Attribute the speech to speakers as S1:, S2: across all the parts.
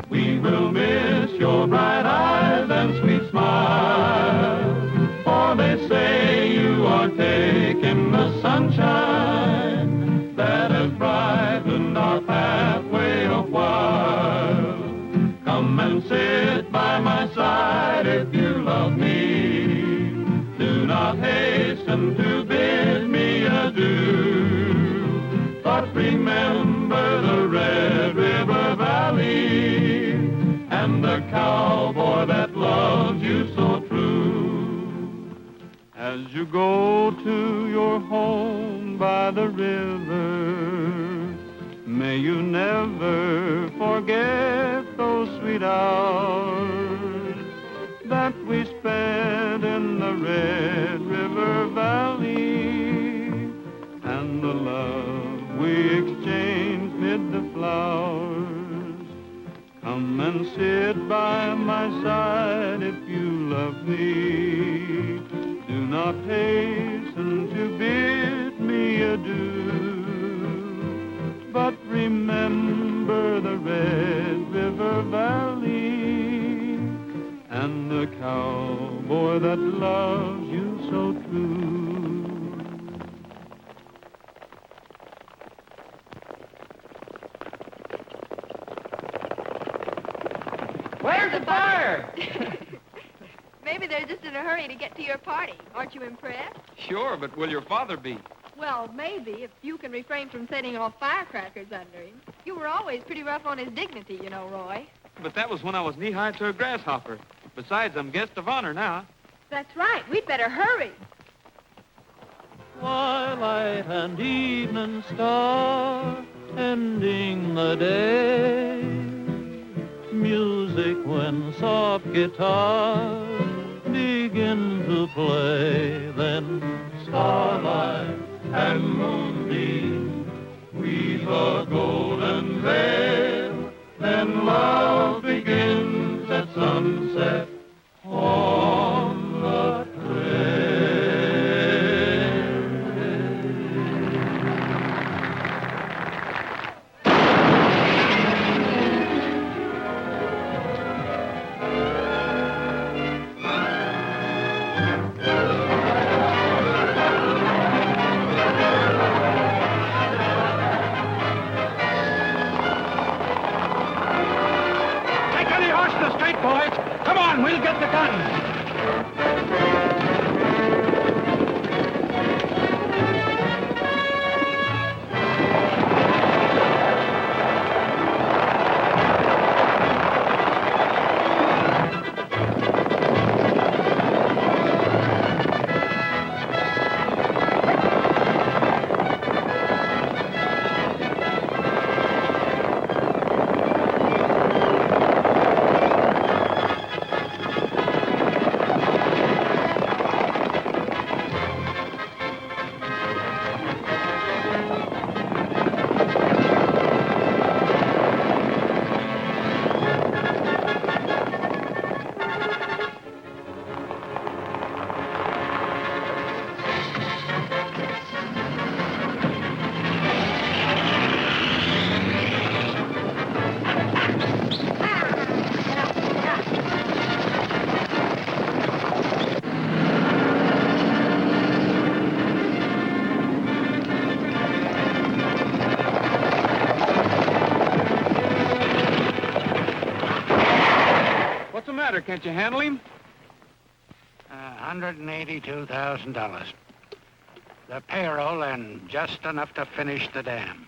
S1: We will miss your bright eyes and sweet smile, for they say you are taking the sunshine that has brightened our pathway a while. Come and sit by my side if you love me. Do not hasten to bid me adieu, but remember the Red River Valley and the cowboy that loves you so true. As you go to your home by the river, may you never forget those sweet hours that we spent in the Red River Valley, and the love we exchanged mid the flowers. Come and sit by my side if you love me. Do not hasten to bid me adieu, but remember the Red River Valley and the cowboy that loves you so true.
S2: Where's the fire?
S3: Maybe they're just in a hurry to get to your party. Aren't you impressed?
S4: Sure, but will your father be?
S3: Well, maybe, if you can refrain from setting off firecrackers under him. You were always pretty rough on his dignity, you know, Roy.
S4: But that was when I was knee-high to a grasshopper. Besides, I'm guest of honor now.
S3: That's right. We'd better hurry.
S1: Twilight and evening star ending the day. Music when soft guitars begin to play. Then starlight and moonbeam weave a golden veil. Then love begins at sunset on the trail.
S4: Take any horse in the street, boys. Come on, we'll get the gun. What's the matter? Can't you handle him?
S5: $182,000. The payroll and just enough to finish the dam.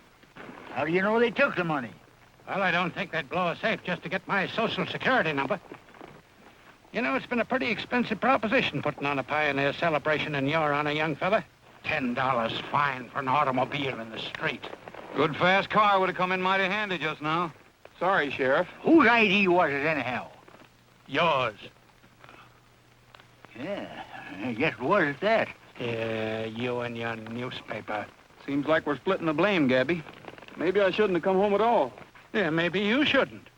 S6: How do you know they took the money?
S5: Well, I don't think they'd blow a safe just to get my Social Security number. You know, it's been a pretty expensive proposition putting on a pioneer celebration in your honor, young fella. $10 fine for an automobile in the street.
S4: Good fast car would have come in mighty handy just now. Sorry, Sheriff.
S6: Whose ID was it anyhow?
S5: Yours.
S6: Yeah, I guess it was at that.
S5: Yeah, you and your newspaper.
S4: Seems like we're splitting the blame, Gabby. Maybe I shouldn't have come home at all.
S5: Yeah, maybe you shouldn't.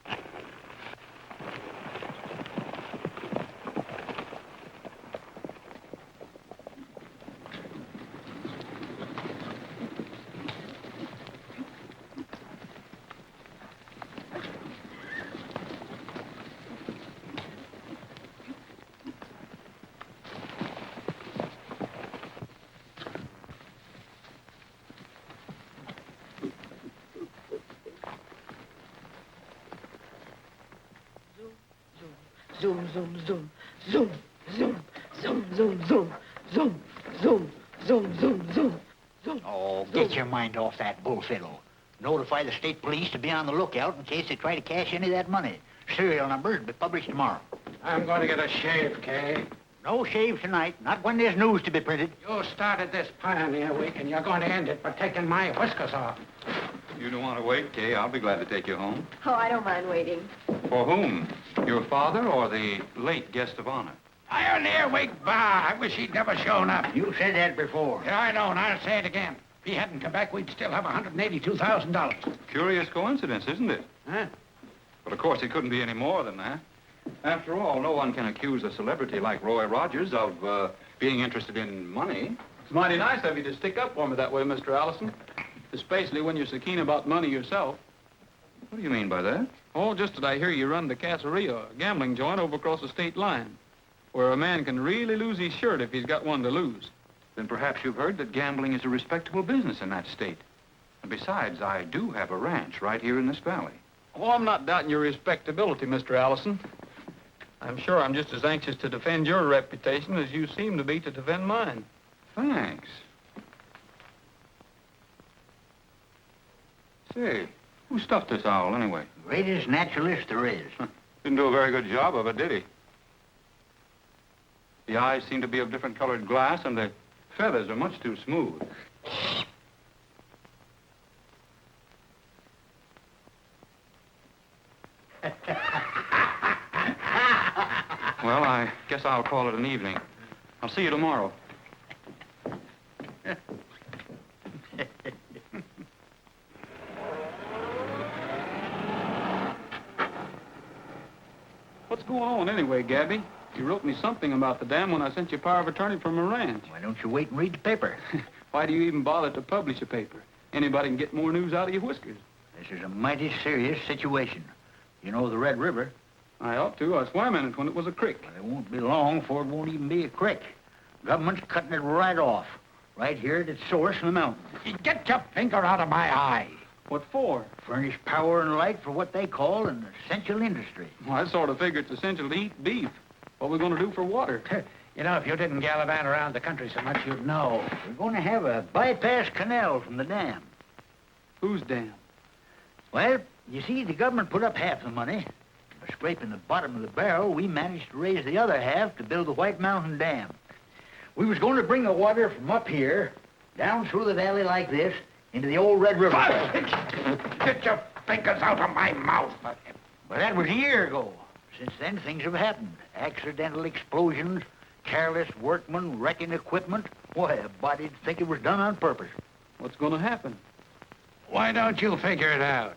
S7: Zoom, zoom, zoom, zoom, zoom, zoom, zoom, zoom, zoom, zoom, zoom, zoom, zoom, zoom.
S6: Oh, get your mind off that bullfiddle. Notify the state police to be on the lookout in case they try to cash any of that money. Serial numbers will be published tomorrow.
S5: I'm going to get a shave, Kay.
S6: No shave tonight, not when there's news to be printed.
S5: You started this Pioneer Week, and you're going to end it by taking my whiskers off.
S8: You don't want to wait, Kay. I'll be glad to take you home.
S3: Oh, I don't mind waiting.
S8: For whom? Your father or the late guest of honor?
S5: Pioneer Week, bah! I wish he'd never shown up.
S6: You said that before.
S5: Yeah, I know, and I'll say it again. If he hadn't come back, we'd still have $182,000.
S8: Curious coincidence, isn't it?
S5: Huh?
S8: But of course, it couldn't be any more than that. After all, no one can accuse a celebrity like Roy Rogers of being interested in money.
S4: It's mighty nice of you to stick up for me that way, Mr. Allison. Especially when you're so keen about money yourself.
S8: What do you mean by that?
S4: Oh, just that I hear you run the Caceria, a gambling joint over across the state line, where a man can really lose his shirt if he's got one to lose.
S8: Then perhaps you've heard that gambling is a respectable business in that state. And besides, I do have a ranch right here in this valley.
S4: Oh, I'm not doubting your respectability, Mr. Allison. I'm sure I'm just as anxious to defend your reputation as you seem to be to defend mine.
S8: Thanks. Say, who stuffed this owl anyway?
S6: Greatest naturalist there is.
S8: Didn't do a very good job of it, did he? The eyes seem to be of different colored glass, and the feathers are much too smooth. Well, I guess I'll call it an evening. I'll see you tomorrow.
S4: What's going on anyway, Gabby? You wrote me something about the dam when I sent you power of attorney from a ranch.
S6: Why don't you wait and read the paper?
S4: Why do you even bother to publish a paper? Anybody can get more news out of your whiskers.
S6: This is a mighty serious situation. You know the Red River?
S4: I ought to. I swam in it when it was a creek.
S6: Well, it won't be long before it won't even be a creek. Government's cutting it right off. Right here at its source in the mountains.
S5: Get your finger out of my eye.
S4: What for?
S6: Furnish power and light for what they call an essential industry.
S4: Well, I sort of figure it's essential to eat beef. What are we going to do for water?
S5: You know, if you didn't gallivant around the country so much, you'd know.
S6: We're going to have a bypass canal from the dam.
S4: Whose dam?
S6: Well, you see, the government put up half the money. By scraping the bottom of the barrel, we managed to raise the other half to build the White Mountain Dam. We was going to bring the water from up here, down through the valley like this, into the old Red River.
S5: Get your fingers out of my mouth.
S6: Well, that was a year ago. Since then, things have happened. Accidental explosions, careless workmen, wrecking equipment. Why, a body'd think it was done on purpose.
S4: What's going to happen?
S5: Why don't you figure it out?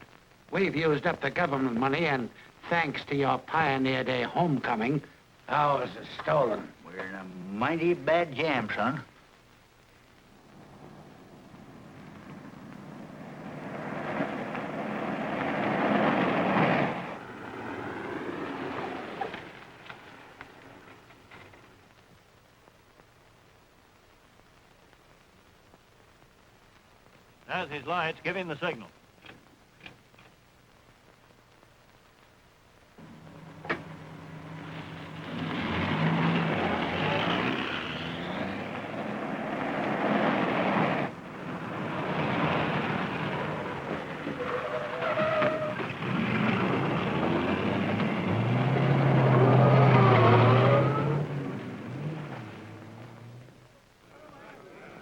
S5: We've used up the government money, and thanks to your Pioneer Day homecoming, ours is stolen.
S6: We're in a mighty bad jam, son.
S9: As his lights, give him the signal.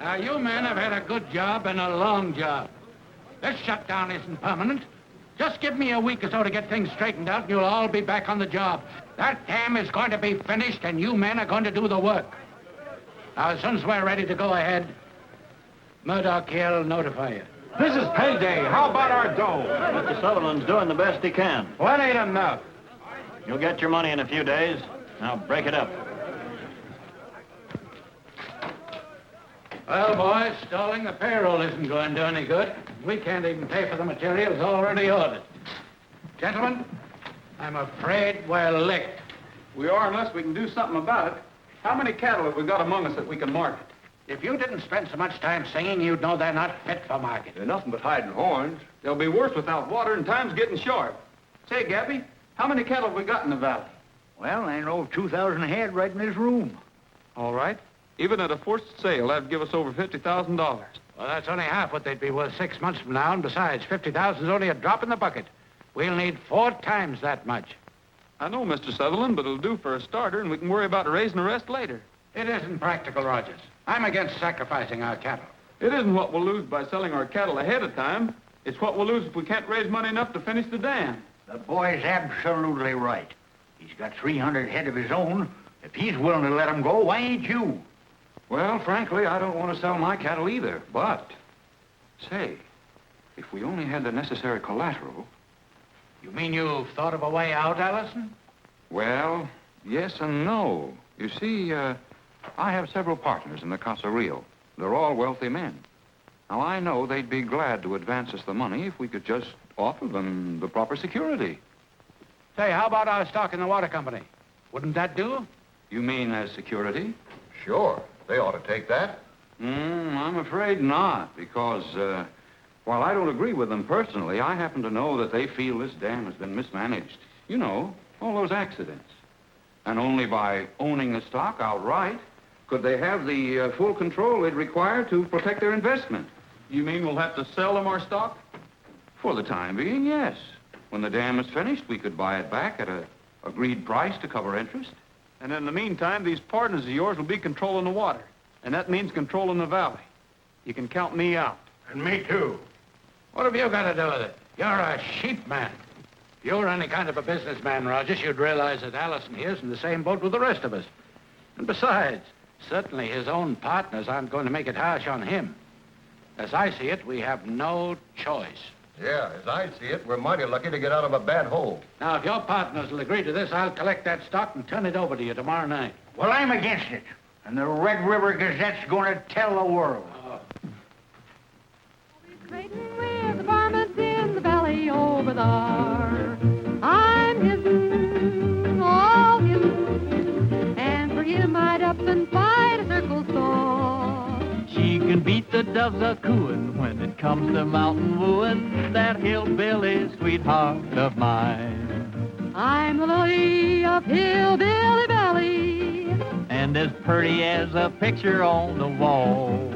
S5: Now, you men have had a good job and a long job. This shutdown isn't permanent. Just give me a week or so to get things straightened out, and you'll all be back on the job. That dam is going to be finished, and you men are going to do the work. Now, as soon as we're ready to go ahead, Murdoch here will notify you.
S9: This is payday. How about our dough? Mr. Sutherland's doing the best he can.
S4: Well, that ain't enough.
S9: You'll get your money in a few days. Now, break it up.
S5: Well, boys, stalling the payroll isn't going to do any good. We can't even pay for the materials already ordered. Gentlemen, I'm afraid we're licked.
S4: We are unless we can do something about it. How many cattle have we got among us that we can market?
S5: If you didn't spend so much time singing, you'd know they're not fit for market.
S4: They're nothing but hiding horns. They'll be worse without water, and time's getting short. Say, Gabby, how many cattle have we got in the valley?
S6: Well, I know 2,000 head right in this room.
S4: All right. Even at a forced sale, that'd give us over $50,000.
S5: Well, that's only half what they'd be worth 6 months from now, and besides, 50,000 is only a drop in the bucket. We'll need 4 times that much.
S4: I know, Mr. Sutherland, but it'll do for a starter, and we can worry about raising the rest later.
S5: It isn't practical, Rogers. I'm against sacrificing our cattle.
S4: It isn't what we'll lose by selling our cattle ahead of time. It's what we'll lose if we can't raise money enough to finish the dam.
S6: The boy's absolutely right. He's got 300 head of his own. If he's willing to let them go, why ain't you?
S8: Well, frankly, I don't want to sell my cattle either, but... Say, if we only had the necessary collateral...
S5: You mean you've thought of a way out, Allison?
S8: Well, yes and no. You see, I have several partners in the Casa Rio. They're all wealthy men. Now, I know they'd be glad to advance us the money if we could just offer them the proper security.
S5: Say, how about our stock in the water company? Wouldn't that do?
S8: You mean as security?
S9: Sure. They ought to take that.
S8: I'm afraid not, because while I don't agree with them personally, I happen to know that they feel this dam has been mismanaged. You know, all those accidents. And only by owning the stock outright could they have the full control they'd require to protect their investment.
S4: You mean we'll have to sell them our stock?
S8: For the time being, yes. When the dam is finished, we could buy it back at a agreed price to cover interest.
S4: And in the meantime, these partners of yours will be controlling the water. And that means controlling the valley. You can count me out.
S5: And me too. What have you got to do with it? You're a sheep man. If you were any kind of a businessman, Rogers, you'd realize that Allison here's in the same boat with the rest of us. And besides, certainly his own partners aren't going to make it harsh on him. As I see it, we have no choice.
S9: Yeah, as I see it, we're mighty lucky to get out of a bad hole.
S5: Now, if your partners will agree to this, I'll collect that stock and turn it over to you tomorrow night.
S6: Well, I'm against it. And the Red River Gazette's going to tell the world.
S3: Trading with the varmints in the valley over there. I'm his, all his, and for him I'd up and fight a circle saw.
S1: She can beat the doves a-cooing when it comes to mountain wooing, that hillbilly sweetheart of mine.
S3: I'm the lily of Hillbilly Valley,
S1: And as pretty as a picture on the wall.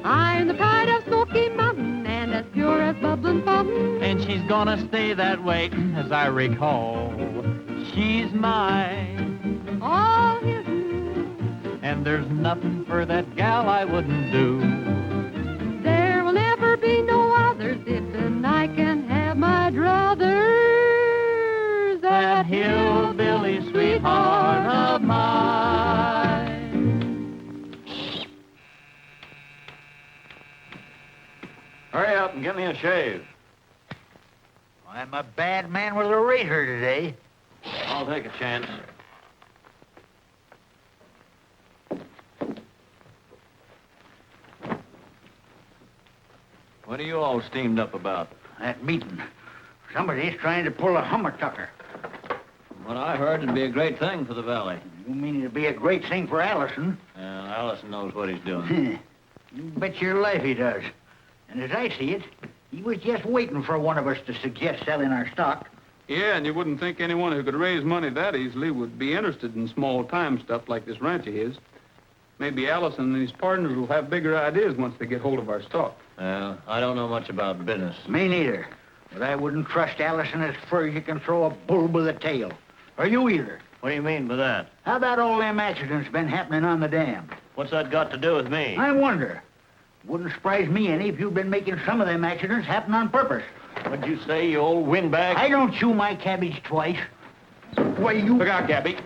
S3: I'm the pride of Smoky Mountain and as pure as bubbling fountain.
S1: And she's gonna stay that way, as I recall. She's mine,
S3: All his,
S1: and there's nothing for that gal I wouldn't do.
S3: there will never be no others if and I can have my druthers.
S1: That hillbilly sweetheart of mine.
S9: Hurry up and get me a shave.
S6: I'm a bad man with a razor today.
S9: I'll take a chance. What are you all steamed up about?
S6: That meeting. Somebody's trying to pull a hummer-tucker.
S9: From what I heard, it'd be a great thing for the valley.
S6: You mean it'd be a great thing for Allison?
S9: Allison knows what he's doing.
S6: You bet your life he does. And as I see it, he was just waiting for one of us to suggest selling our stock.
S4: Yeah, and you wouldn't think anyone who could raise money that easily would be interested in small-time stuff like this ranch of his. Maybe Allison and his partners will have bigger ideas once they get hold of our stock.
S9: I don't know much about business.
S6: Me neither. But I wouldn't trust Allison as far as you can throw a bull with a tail. Or you either.
S9: What do you mean by that?
S6: How about all them accidents been happening on the dam?
S9: What's that got to do with me?
S6: I wonder. Wouldn't surprise me any if you'd been making some of them accidents happen on purpose.
S9: What'd you say, you old windbag?
S6: I don't chew my cabbage twice. Why, you...
S4: Look out, Gabby.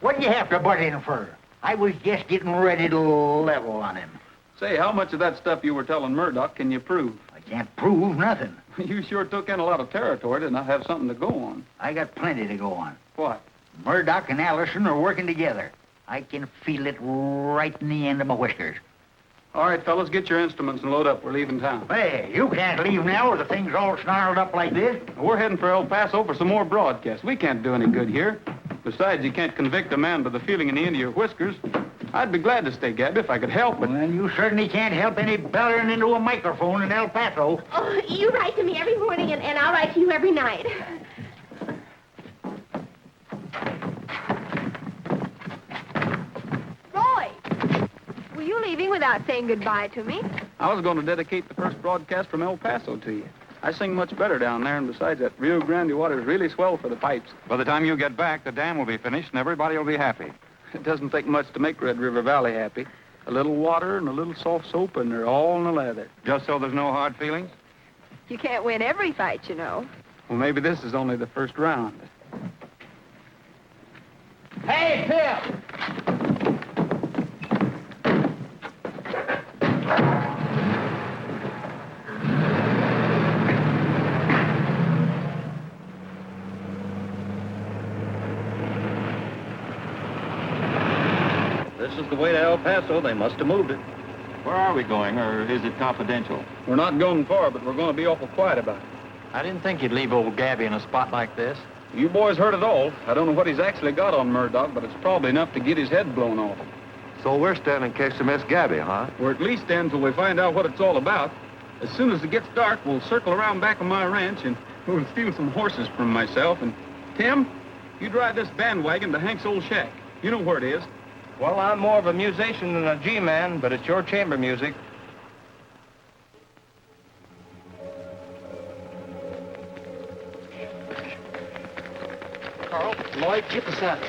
S6: What'd you have to butt in for? I was just getting ready to level on him.
S4: Say, how much of that stuff you were telling Murdoch can you prove?
S6: I can't prove nothing.
S4: You sure took in a lot of territory to not have something to go on.
S6: I got plenty to go on.
S4: What?
S6: Murdoch and Allison are working together. I can feel it right in the end of my whiskers.
S4: All right, fellas, get your instruments and load up. We're leaving town.
S6: Hey, you can't leave now with the things all snarled up like this.
S4: We're heading for El Paso for some more broadcasts. We can't do any good here. Besides, you can't convict a man by the feeling in the end of your whiskers. I'd be glad to stay, Gabby, if I could help it.
S6: Well, you certainly can't help any bellering into a microphone in El Paso.
S10: Oh, you write to me every morning, and I'll write to you every night. Roy!
S3: Were you leaving without saying goodbye to me?
S4: I was going to dedicate the first broadcast from El Paso to you. I sing much better down there, and besides, that Rio Grande water's really swell for the pipes.
S8: By the time you get back, the dam will be finished and everybody will be happy.
S4: It doesn't take much to make Red River Valley happy. A little water and a little soft soap, and they're all in the lather.
S8: Just so there's no hard feelings?
S3: You can't win every fight, you know.
S4: Well, maybe this is only the first round.
S6: Hey, Phil!
S9: This is the way to El Paso. They must have moved it. Where are we going, or is it confidential?
S4: We're not going far, but we're going to be awful quiet about it.
S2: I didn't think you'd leave old Gabby in a spot like this.
S4: You boys heard it all. I don't know what he's actually got on Murdoch, but it's probably enough to get his head blown off.
S9: So we're standing in case to miss Gabby, huh?
S4: We're at least in until we find out what it's all about. As soon as it gets dark, we'll circle around back of my ranch, and we'll steal some horses from myself. And, Tim, you drive this bandwagon to Hank's old shack. You know where it is.
S2: Well, I'm more of a musician than a G-man, but it's your chamber music.
S7: Carl, Lloyd, get the saddle.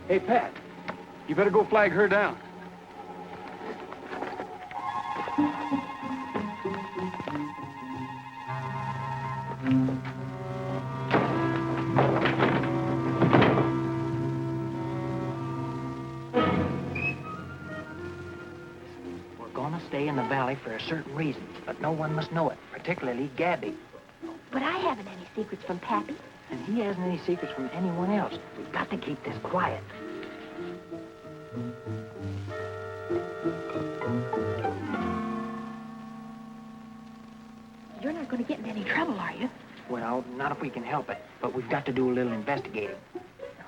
S4: Hey, Pat, you better go flag her down.
S7: We're gonna stay in the valley for a certain reason, but no one must know it, particularly Gabby.
S10: But I haven't any secrets from Pappy.
S7: And he hasn't any secrets from anyone else. We've got to keep this quiet.
S10: You're not going to get in any trouble, are you?
S7: Well, not if we can help it, but we've got to do a little investigating.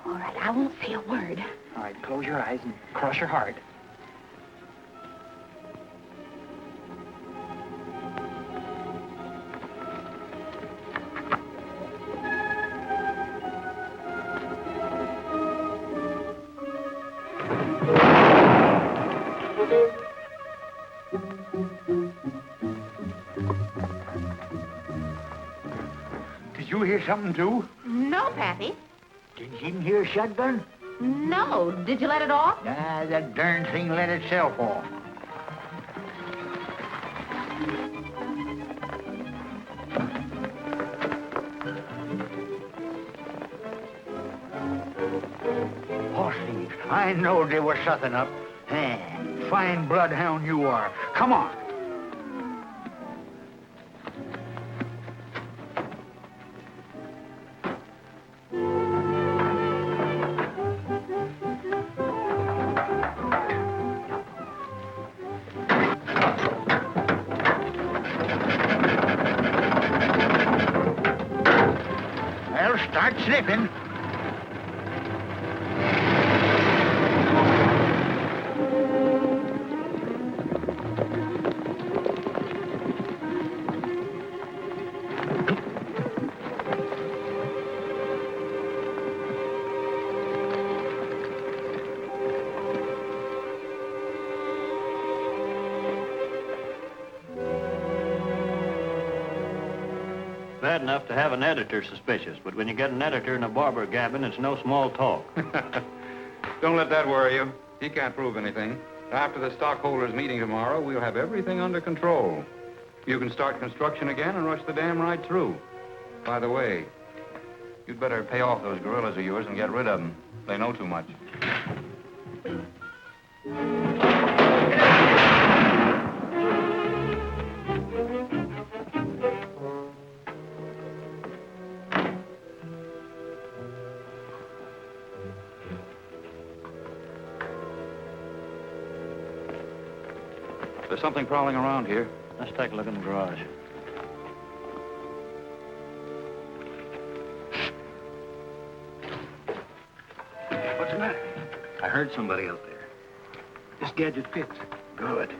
S10: All right, I won't say a word.
S7: All right, close your eyes and cross your heart.
S6: Did you hear something, too?
S10: No, Pappy.
S6: Didn't you even hear a shotgun?
S10: No. Did you let it off?
S6: Ah, that darn thing let itself off. Horse thieves. I know they were something up. Fine bloodhound you are. Come on. Well, start sniffing.
S9: bad enough to have an editor suspicious, but when you get an editor in a barber cabin, it's no small talk.
S8: Don't let that worry you. He can't prove anything. After the stockholders' meeting tomorrow, we'll have everything under control. You can start construction again and rush the dam right through. By the way, you'd better pay off those gorillas of yours and get rid of them. They know too much. There's something prowling around here.
S9: Let's take a look in the garage.
S5: What's the matter?
S9: I heard somebody out there.
S5: This gadget fits.
S9: Good.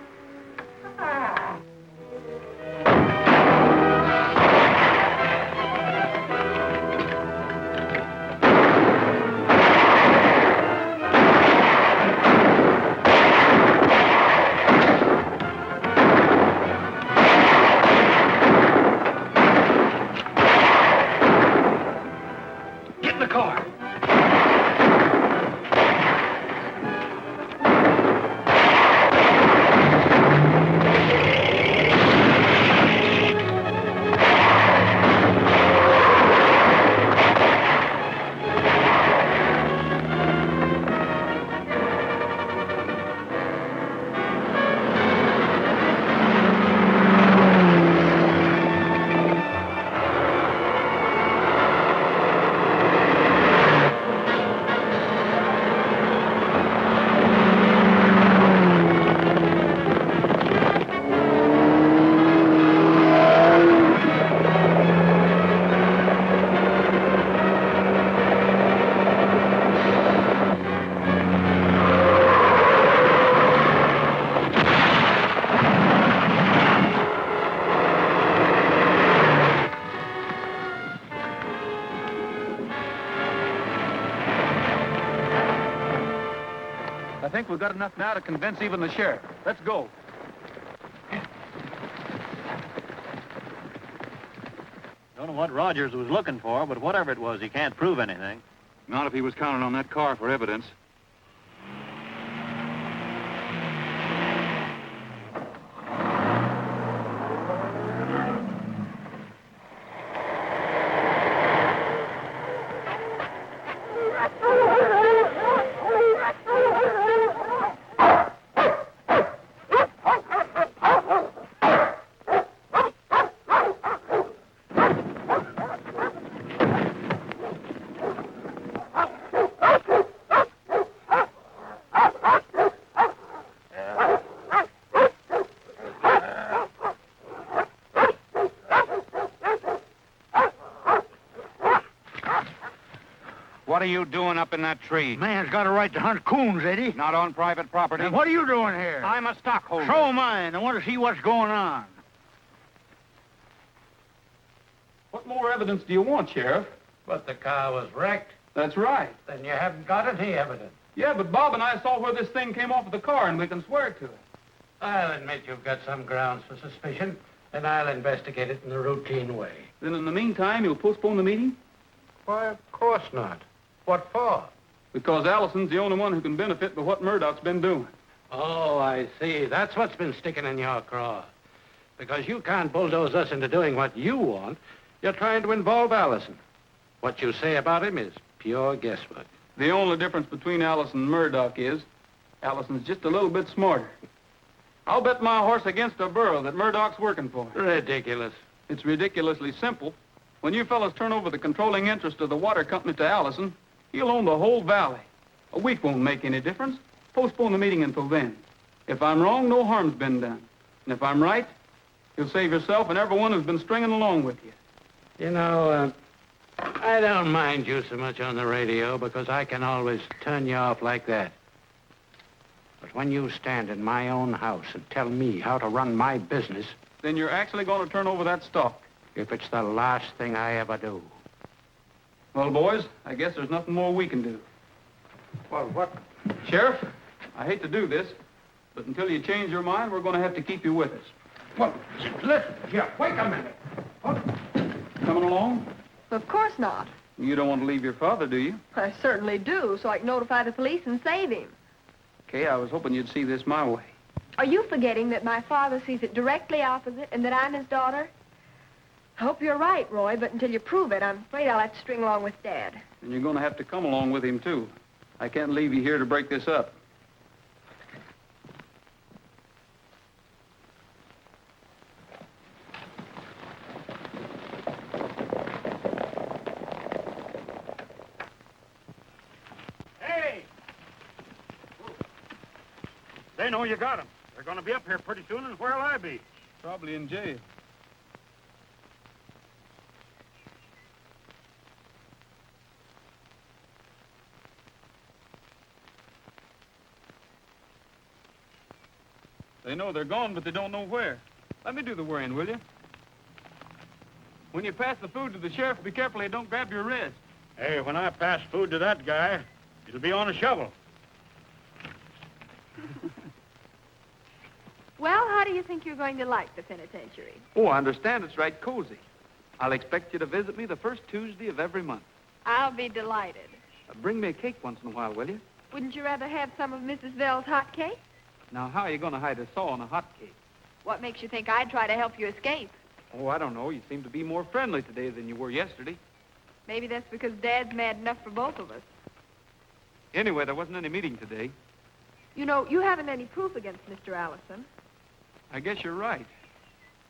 S4: I think we've got enough now to convince even the sheriff. Let's go.
S9: Don't know what Rogers was looking for, but whatever it was, he can't prove anything.
S8: Not if he was counting on that car for evidence. What are you doing up in that tree?
S6: Man's got a right to hunt coons, Eddie.
S8: Not on private property.
S6: And what are you doing here?
S8: I'm a stockholder.
S6: So am I, and I want to see what's going on.
S4: What more evidence do you want, Sheriff?
S5: But the car was wrecked.
S4: That's right.
S5: Then you haven't got any evidence.
S4: Yeah, but Bob and I saw where this thing came off of the car, and we can swear to it.
S5: I'll admit you've got some grounds for suspicion, and I'll investigate it in the routine way.
S4: Then in the meantime, you'll postpone the meeting?
S5: Why, of course not. What for?
S4: Because Allison's the only one who can benefit by what Murdoch's been doing.
S5: Oh, I see. That's what's been sticking in your craw. Because you can't bulldoze us into doing what you want. You're trying to involve Allison. What you say about him is pure guesswork.
S4: The only difference between Allison and Murdoch is Allison's just a little bit smarter. I'll bet my horse against a burro that Murdoch's working for.
S5: Ridiculous.
S4: It's ridiculously simple. When you fellas turn over the controlling interest of the water company to Allison, he'll own the whole valley. A week won't make any difference. Postpone the meeting until then. If I'm wrong, no harm's been done. And if I'm right, you'll save yourself and everyone who's been stringing along with you.
S5: You know, I don't mind you so much on the radio because I can always turn you off like that. But when you stand in my own house and tell me how to run my business...
S4: Then you're actually going to turn over that stock.
S5: If it's the last thing I ever do.
S4: Well, boys, I guess there's nothing more we can do.
S5: Well, what?
S4: Sheriff, I hate to do this, but until you change your mind, we're going to have to keep you with us.
S5: Well, listen, here, wait a minute. What?
S4: Come coming along?
S3: Of course not.
S4: You don't want to leave your father, do you?
S3: I certainly do, so I can notify the police and save him.
S4: Kay, I was hoping you'd see this my way.
S3: Are you forgetting that my father sees it directly opposite and that I'm his daughter? I hope you're right, Roy, but until you prove it, I'm afraid I'll have to string along with Dad.
S4: And you're going to have to come along with him, too. I can't leave you here to break this up.
S5: Hey! They know you got them. They're going to be up here pretty soon, and where'll I be?
S4: Probably in jail. They know they're gone, but they don't know where. Let me do the worrying, will you? When you pass the food to the sheriff, be careful he don't grab your wrist.
S5: Hey, when I pass food to that guy, it'll be on a shovel.
S3: Well, how do you think you're going to like the penitentiary?
S4: Oh, I understand it's right cozy. I'll expect you to visit me the first Tuesday of every month.
S3: I'll be delighted.
S4: Bring me a cake once in a while, will you?
S3: Wouldn't you rather have some of Mrs. Bell's hot cake?
S4: Now, how are you going to hide a saw on a hot cake?
S3: What makes you think I'd try to help you escape?
S4: Oh, I don't know. You seem to be more friendly today than you were yesterday.
S3: Maybe that's because Dad's mad enough for both of us.
S4: Anyway, there wasn't any meeting today.
S3: You know, you haven't any proof against Mr. Allison.
S4: I guess you're right.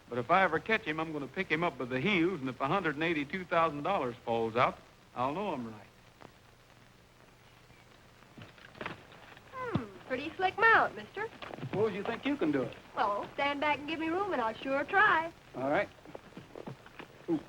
S4: But if I ever catch him, I'm going to pick him up by the heels, and if $182,000 falls out, I'll know I'm right.
S3: Pretty slick mount, mister.
S4: Suppose you think you can do it.
S3: Well, stand back and give me room, and I'll sure try.
S4: All right. Ooh.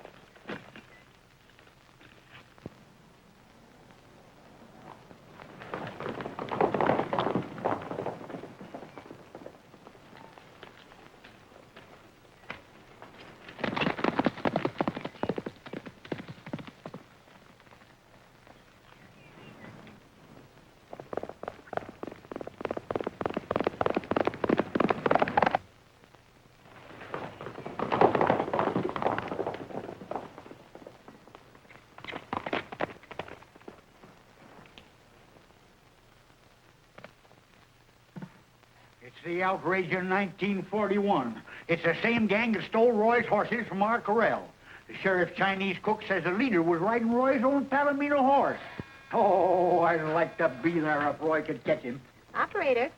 S6: It's the outrage in 1941. It's the same gang that stole Roy's horses from our corral. The sheriff's Chinese cook says the leader was riding Roy's own Palomino horse. Oh, I'd like to be there if Roy could catch him.
S10: Operator.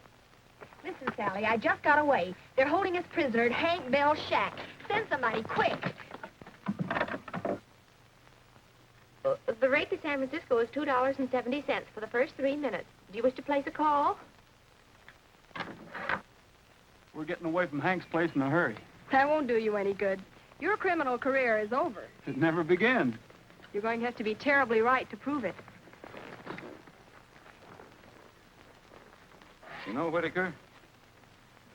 S10: Listen, Sally, I just got away. They're holding us prisoner at Hank Bell's shack. Send somebody, quick. The rate to San Francisco is $2.70 for the first 3 minutes. Do you wish to place a call?
S4: We're getting away from Hank's place in a hurry.
S3: That won't do you any good. Your criminal career is over.
S4: It never began.
S3: You're going to have to be terribly right to prove it.
S8: You know, Whitaker,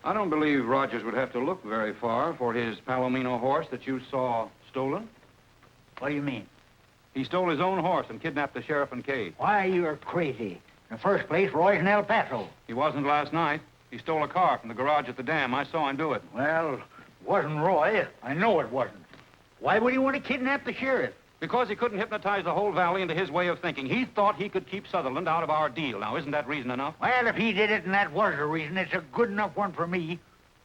S8: I don't believe Rogers would have to look very far for his Palomino horse that you saw stolen.
S6: What do you mean?
S8: He stole his own horse and kidnapped the sheriff and Kay.
S6: Why, you're crazy. In the first place, Roy's in El Paso.
S8: He wasn't last night. He stole a car from the garage at the dam. I saw him do it.
S6: Well, it wasn't Roy. I know it wasn't. Why would he want to kidnap the sheriff?
S8: Because he couldn't hypnotize the whole valley into his way of thinking. He thought he could keep Sutherland out of our deal. Now, isn't that reason enough?
S6: Well, if he did it and that was the reason, it's a good enough one for me.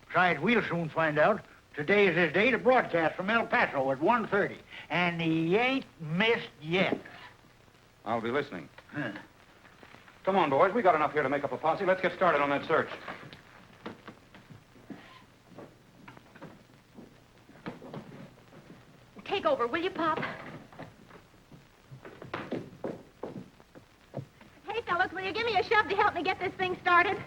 S6: Besides, we'll soon find out. Today is his day to broadcast from El Paso at 1:30. And he ain't missed yet.
S8: I'll be listening. Come on, boys. We got enough here to make up a posse. Let's get started on that search.
S10: Take over, will you, Pop? Hey, fellas, will you give me a shove to help me get this thing started?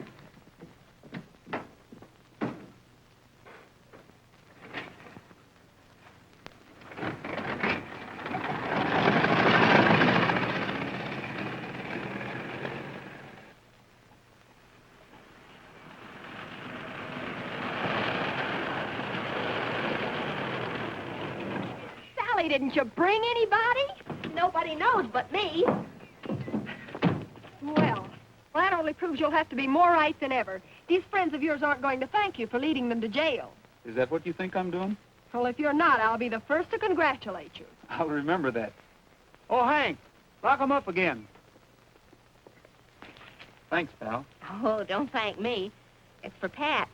S3: Didn't you bring anybody?
S10: Nobody knows but me.
S3: Well, that only proves you'll have to be more right than ever. These friends of yours aren't going to thank you for leading them to jail.
S4: Is that what you think I'm doing?
S11: Well, if you're not, I'll be the first to congratulate you.
S4: I'll remember that. Oh, Hank, lock 'em up again. Thanks, pal.
S10: Oh, don't thank me. It's for Pat.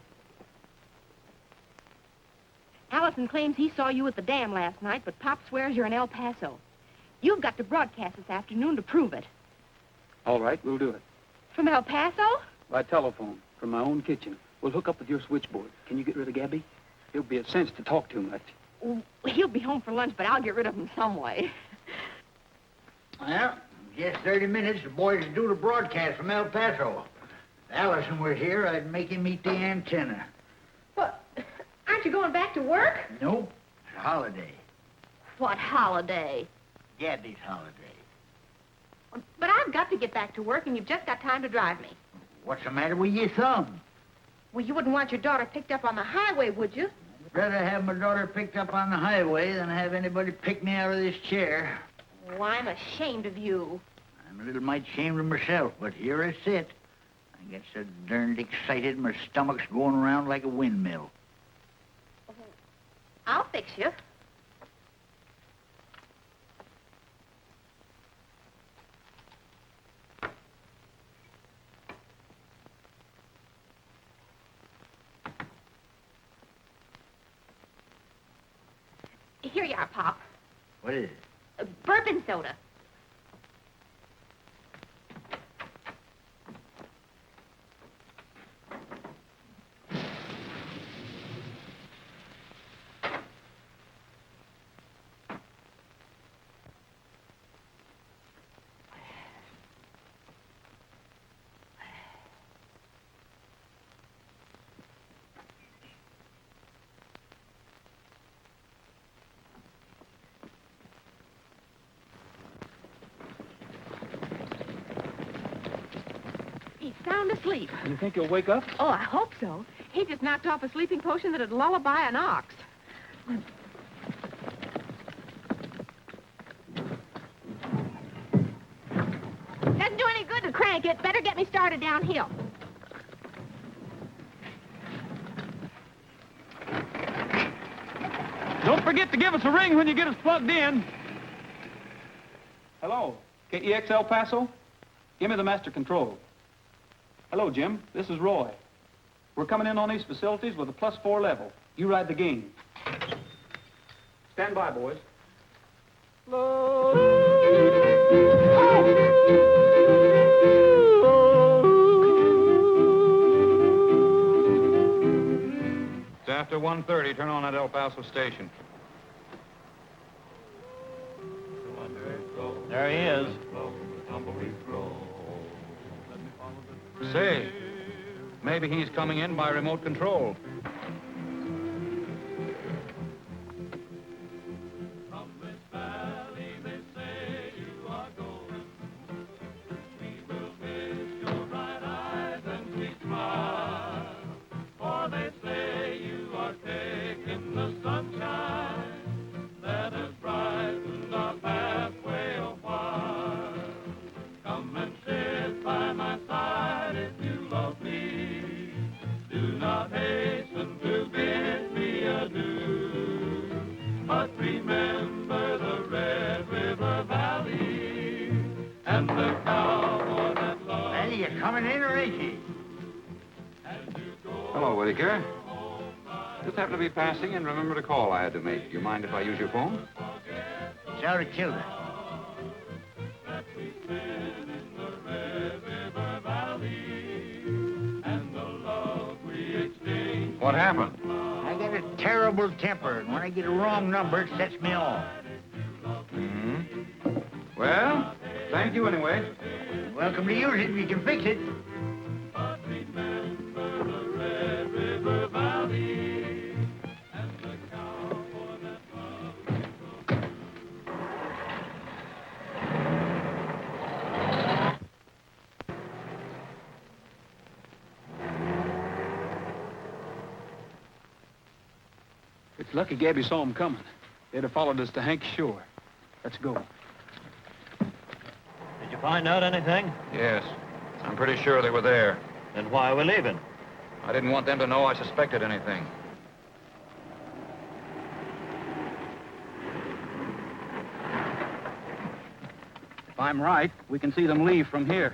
S10: Allison claims he saw you at the dam last night, but Pop swears you're in El Paso. You've got to broadcast this afternoon to prove it.
S4: All right, we'll do it.
S10: From El Paso?
S4: By telephone, from my own kitchen. We'll hook up with your switchboard. Can you get rid of Gabby? He'll be a cinch to talk too much.
S10: Well, he'll be home for lunch, but I'll get rid of him some way.
S6: Well, just 30 minutes, the boys do the broadcast from El Paso. If Allison were here, I'd make him eat the antenna.
S10: What? Aren't you going back to work?
S6: Nope, it's a holiday.
S10: What holiday?
S6: Gabby's holiday.
S10: But I've got to get back to work, and you've just got time to drive me.
S6: What's the matter with your thumb?
S10: Well, you wouldn't want your daughter picked up on the highway, would you?
S6: I'd rather have my daughter picked up on the highway than have anybody pick me out of this chair.
S10: Oh, I'm ashamed of you.
S6: I'm a little mite ashamed of myself, but here I sit. I get so darned excited, my stomach's going around like a windmill.
S10: I'll fix you. Here you are, Pop.
S6: What is it?
S10: Bourbon soda. He's sound asleep.
S4: You think he'll wake up?
S10: Oh, I hope so. He just knocked off a sleeping potion that'd lullaby an ox. Doesn't do any good to crank it. Better get me started downhill.
S4: Don't forget to give us a ring when you get us plugged in. Hello, KEX El Paso? Give me the master control. Hello, Jim. This is Roy. We're coming in on these facilities with a +4 level. You ride the game. Stand by, boys.
S8: It's after 1:30. Turn on that El Paso station.
S9: There he is.
S8: Say, maybe he's coming in by remote control.
S1: From this valley they say you are going. We will miss your bright eyes and sweet smile. For they say you are taking the sunshine that has brightened our pathway a while. Come and sit by my side if you love me. Do not hasten to bid me adieu. But remember the Red River Valley and the cowboy that loves.
S6: Well, you coming in or ain't you?
S8: Hello, Whitaker. Just happened to be passing and remember a call I had to make. Do you mind if I use your phone?
S6: It's out of kilter.
S8: What happened?
S6: I got a terrible temper, and when I get a wrong number, it sets me off.
S8: Mm-hmm. Well, thank you anyway.
S6: Welcome to use it if you can fix it.
S4: It's lucky Gabby saw him coming. They'd have followed us to Hank's shore. Let's go.
S9: Did you find out anything?
S8: Yes. I'm pretty sure they were there.
S9: Then why are we leaving?
S8: I didn't want them to know I suspected anything.
S4: If I'm right, we can see them leave from here.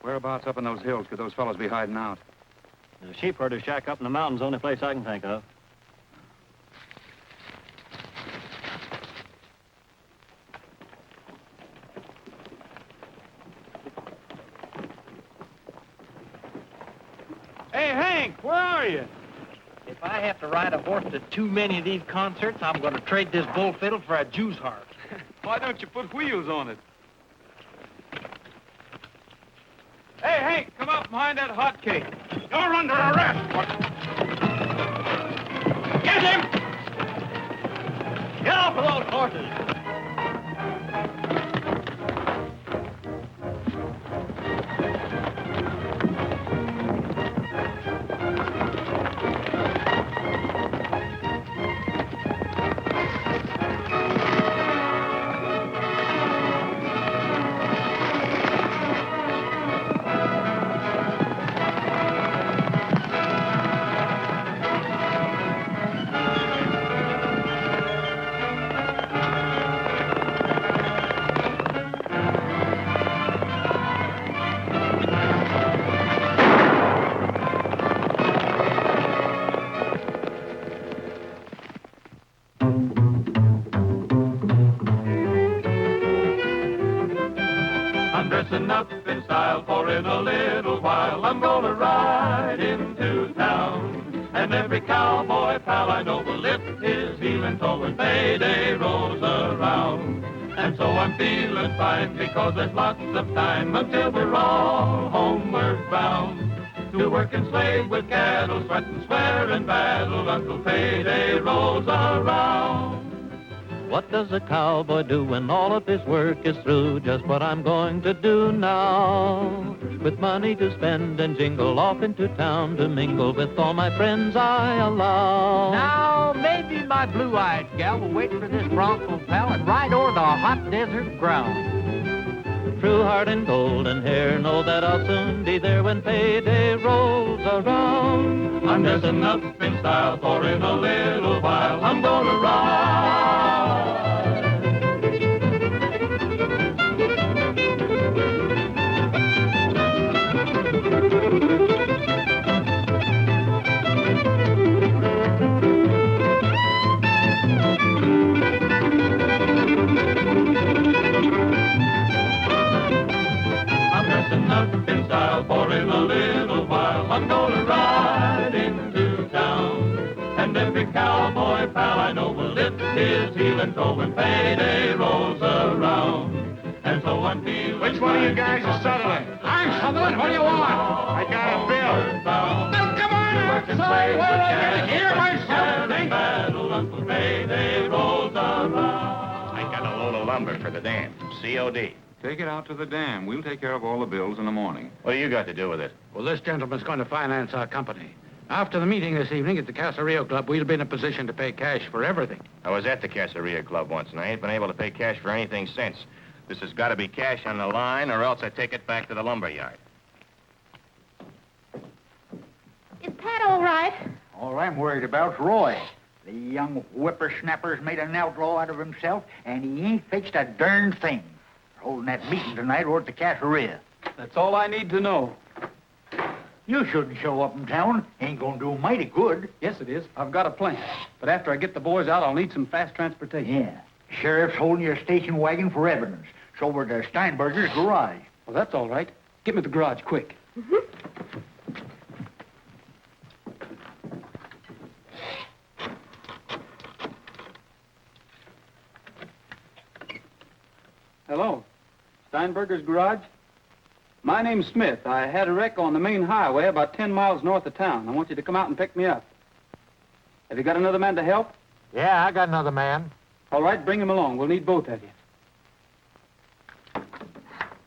S8: Whereabouts up in those hills could those fellows be hiding out?
S9: There's a sheep herder shack up in the mountains, only place I can think of.
S4: Hey, Hank, where are you?
S2: If I have to ride a horse to too many of these concerts, I'm going to trade this bull fiddle for a Jew's harp.
S4: Why don't you put wheels on it? Hey, Hank, come up behind that hot cake.
S5: You're under arrest.
S2: Get him! Get off of those horses!
S1: Dressing up in style, for in a little while I'm gonna ride into town. And every cowboy pal I know will lift his heel and toe when payday rolls around. And so I'm feeling fine because there's lots of time until we're all homeward bound. To work and slave with cattle, sweat and swear in battle until payday rolls around.
S12: What does a cowboy do when all of his work is through? Just what I'm going to do now. With money to spend and jingle off into town to mingle with all my friends I allow.
S6: Now, maybe my blue-eyed gal will wait for this bronco pal and ride o'er the hot desert ground.
S12: True heart and golden hair, know that I'll soon be there when payday rolls around.
S1: I'm dressing up in style, for in a little while I'm gonna ride. I'm dressing up in style, for in a little while I'm gonna ride into town. And every cowboy pal I know will lift his heel and toe when payday rolls around. And so I'm feeling...
S5: Which one of you guys is Sutherland? I'm Sutherland. What do you want? I got a bill. Now, come on outside while I can hear myself think.
S1: Battle until payday rolls around.
S9: I got a load of lumber for the dam. COD.
S8: Take it out to the dam. We'll take care of all the bills in the morning.
S9: What do you got to do with it?
S5: Well, this gentleman's going to finance our company. After the meeting this evening at the Caserio Club, we'll be in a position to pay cash for everything.
S9: I was at the Caseria Club once, and I ain't been able to pay cash for anything since. This has got to be cash on the line, or else I take it back to the lumber yard.
S10: Is Pat all right?
S6: All I'm worried about's Roy. The young whippersnapper's made an outlaw out of himself, and he ain't fixed a darn thing. They're holding that meeting tonight over at the Caseria.
S4: That's all I need to know.
S6: You shouldn't show up in town. Ain't gonna do mighty good.
S4: Yes, it is. I've got a plan. But after I get the boys out, I'll need some fast transportation.
S6: Yeah. Sheriff's holding your station wagon for evidence. It's over to Steinberger's garage.
S4: Well, that's all right. Get me the garage, quick. Hello. Steinberger's garage? My name's Smith. I had a wreck on the main highway about 10 miles north of town. I want you to come out and pick me up. Have you got another man to help?
S5: Yeah, I got another man.
S4: All right, bring him along. We'll need both of you.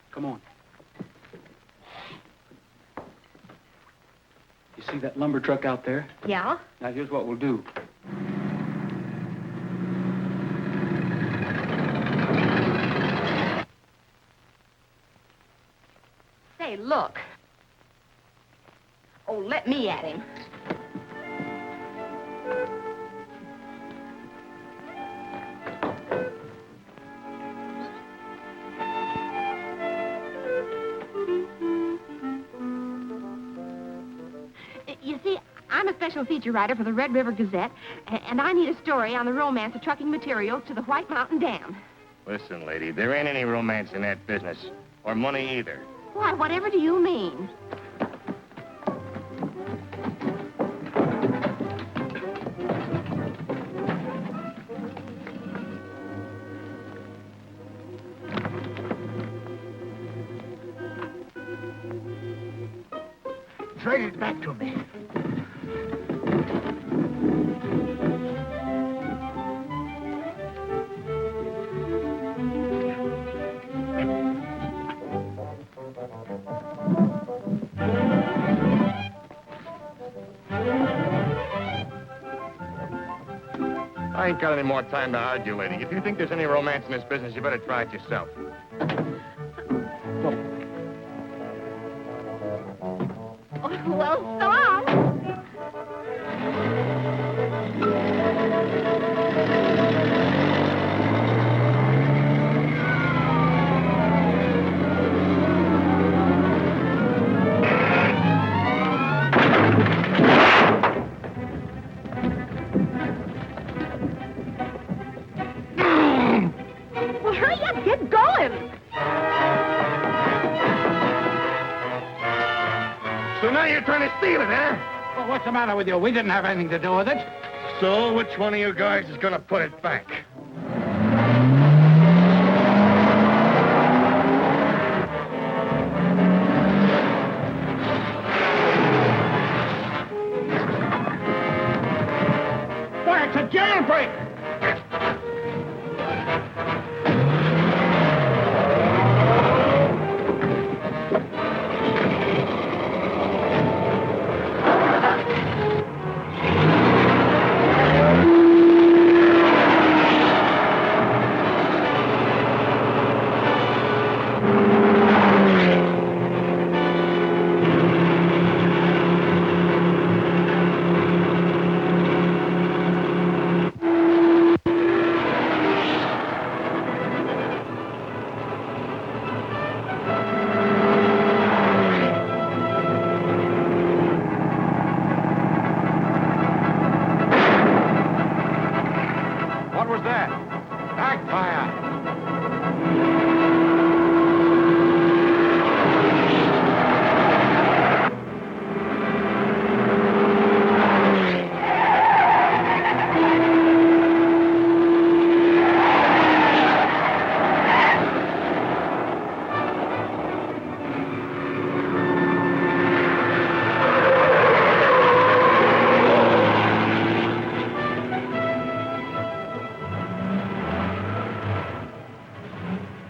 S4: Come on. You see that lumber truck out there?
S10: Yeah?
S4: Now, here's what we'll do.
S10: Hey, look. Oh, let me at him. You see, I'm a special feature writer for the Red River Gazette, and I need a story on the romance of trucking materials to the White Mountain Dam.
S9: Listen, lady, there ain't any romance in that business. Or money either.
S10: Why, whatever do you mean?
S6: Trade it back to me.
S9: I ain't got any more time to argue, lady. If you think there's any romance in this business, you better try it yourself.
S10: Well, so long. Well, hurry up, get going.
S9: So now you're trying to steal it, huh?
S5: Well, what's the matter with you? We didn't have anything to do with it.
S9: So which one of you guys is gonna put it back?
S5: Why, it's a jailbreak!
S8: What was that?
S5: Backfire.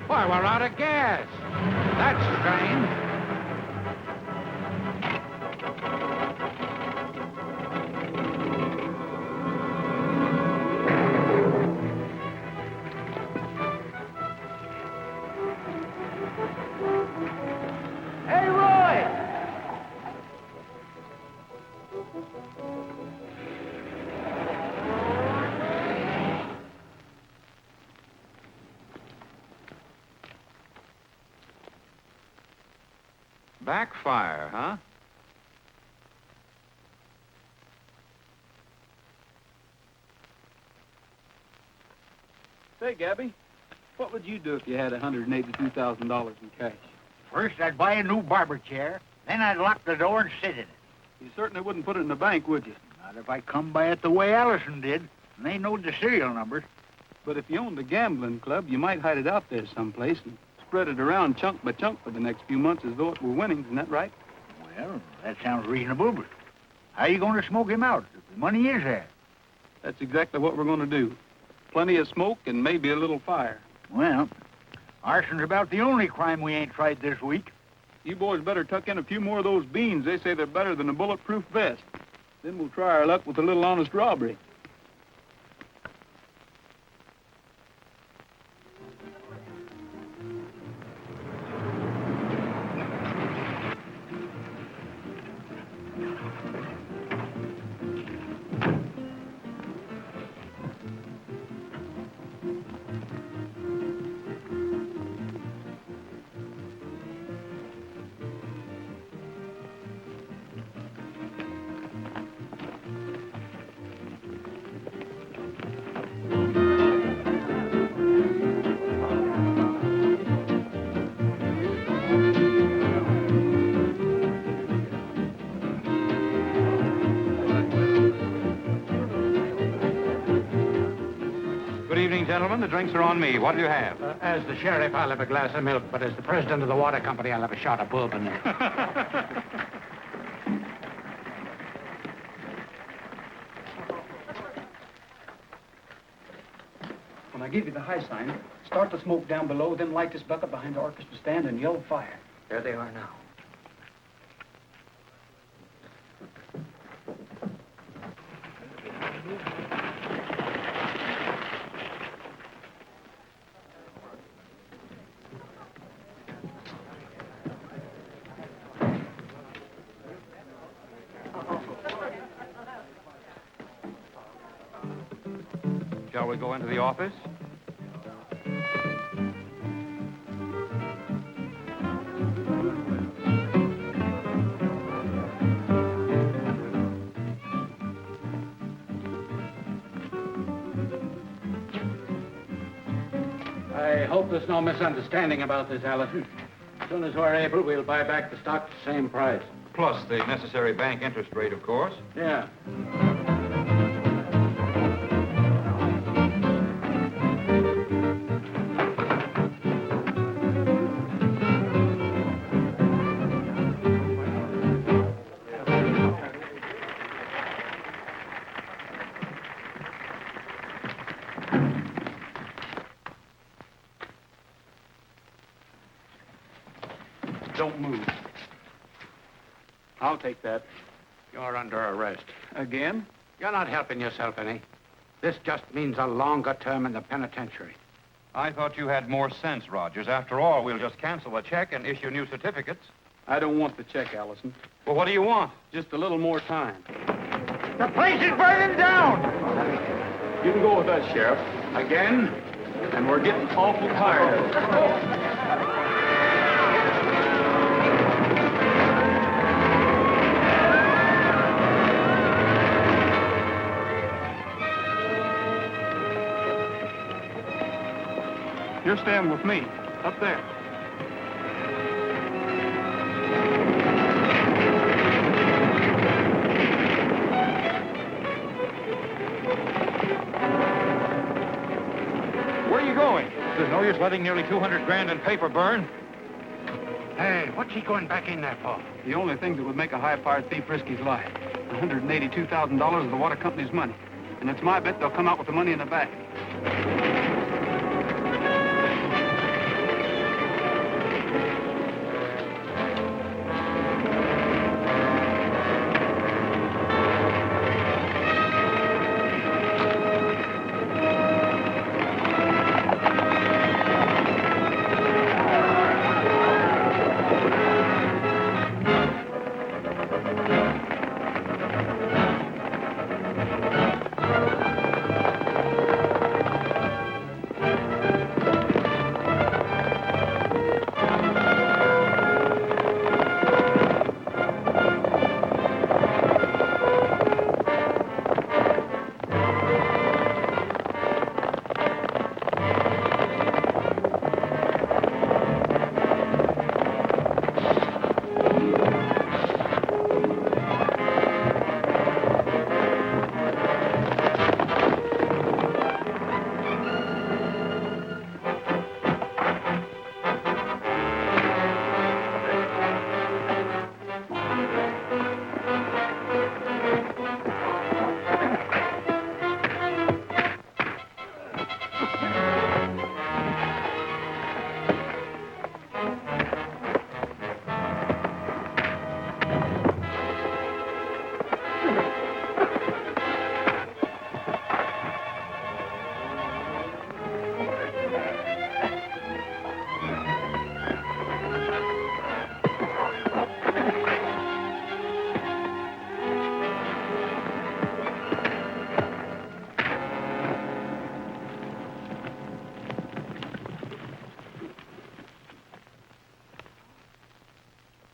S5: Why, we're out of gas. That's strange.
S6: Hey, Roy!
S4: Backfire, huh? Say, Gabby, what would you do if you had $182,000 in cash?
S6: First, I'd buy a new barber chair. Then I'd lock the door and sit in it.
S4: You certainly wouldn't put it in the bank, would you?
S6: Not if I come by it the way Allison did. And they know the serial numbers.
S4: But if you owned a gambling club, you might hide it out there someplace and spread it around chunk by chunk for the next few months as though it were winning. Isn't that right?
S6: Well, that sounds reasonable, but how are you going to smoke him out if the money is there?
S4: That's exactly what we're going to do. Plenty of smoke and maybe a little fire.
S6: Well, arson's about the only crime we ain't tried this week.
S4: You boys better tuck in a few more of those beans. They say they're better than a bulletproof vest. Then we'll try our luck with a little honest robbery.
S8: gentlemen, the drinks are on me. What do you have?
S5: As the sheriff, I'll have a glass of milk, but as the president of the water company, I'll have a shot of bourbon.
S4: When I give you the high sign, start the smoke down below, then light this bucket behind the orchestra stand and yell fire.
S6: There they are now.
S8: Shall we go into the office?
S5: I hope there's no misunderstanding about this, Allison. As soon as we're able, we'll buy back the stock at the same price.
S8: Plus the necessary bank interest rate, of course.
S5: Yeah.
S4: Don't move. I'll take that.
S5: You're under arrest.
S4: Again?
S5: You're not helping yourself any. This just means a longer term in the penitentiary.
S8: I thought you had more sense, Rogers. After all, we'll just cancel the check and issue new certificates.
S4: I don't want the check, Allison.
S8: Well, what do you want?
S4: Just a little more time.
S6: The place is burning down!
S4: You can go with us, Sheriff. Again? And we're getting awful tired of it. You're staying with me, up there.
S8: Where are you going? There's no use letting nearly 200 grand in paper burn.
S5: Hey, what's he going back in there for?
S4: The only thing that would make a high-powered thief risk his life. $182,000 of the water company's money. And it's my bet they'll come out with the money in the bag.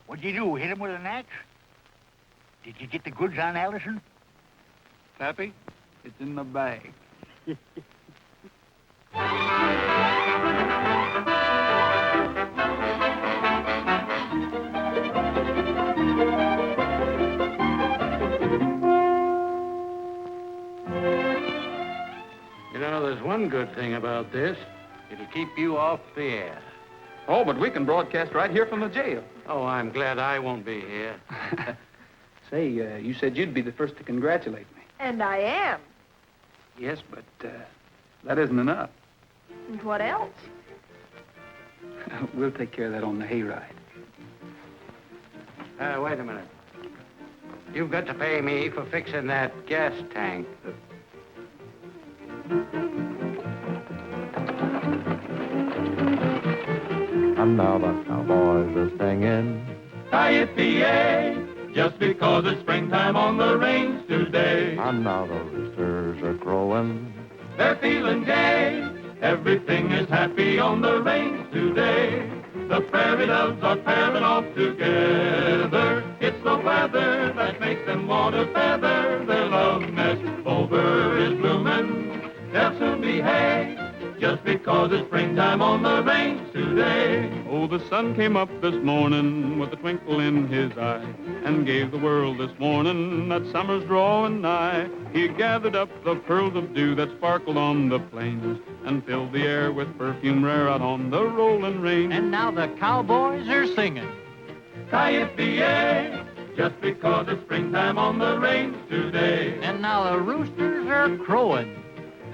S6: What'd you do, hit him with an axe? Did you get the goods on Allison?
S4: Pappy, it's in the bag.
S5: You know, there's one one good thing about this. It'll keep you off the air.
S4: Oh, but we can broadcast right here from the jail.
S5: Oh, I'm glad I won't be here.
S4: Say, you said you'd be the first to congratulate me.
S11: And I am.
S4: Yes, but that isn't enough.
S11: And what else?
S4: We'll take care of that on the hayride.
S5: Wait a minute. You've got to pay me for fixing that gas tank.
S12: And now the cowboys are singing.
S1: Yippee-yay, just because it's springtime on the range today.
S12: And now the roosters are crowing.
S1: They're feeling gay, everything is happy on the range today. The prairie doves are pairing off together. It's the weather that makes them want to feather their love nest. Over is blooming, they'll soon be hay, just because it's springtime on the range today. Oh, the sun came up this morning with a twinkle in his eye and gave the world this morning that summer's drawing nigh. He gathered up the pearls of dew that sparkled on the plains and filled the air with perfume rare out on the rolling range.
S2: And now the cowboys are singing.
S1: Yippee-yay, just because it's springtime on the range today.
S2: And now the roosters are crowing.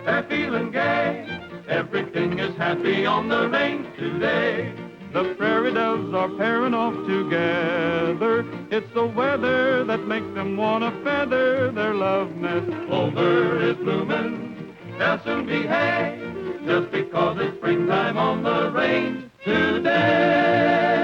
S1: They're feeling gay, everything is happy on the range today. The prairie doves are pairing off together. It's the weather that makes them want to feather their love nest. Over is blooming, they'll soon be hay, just because it's springtime on the range today.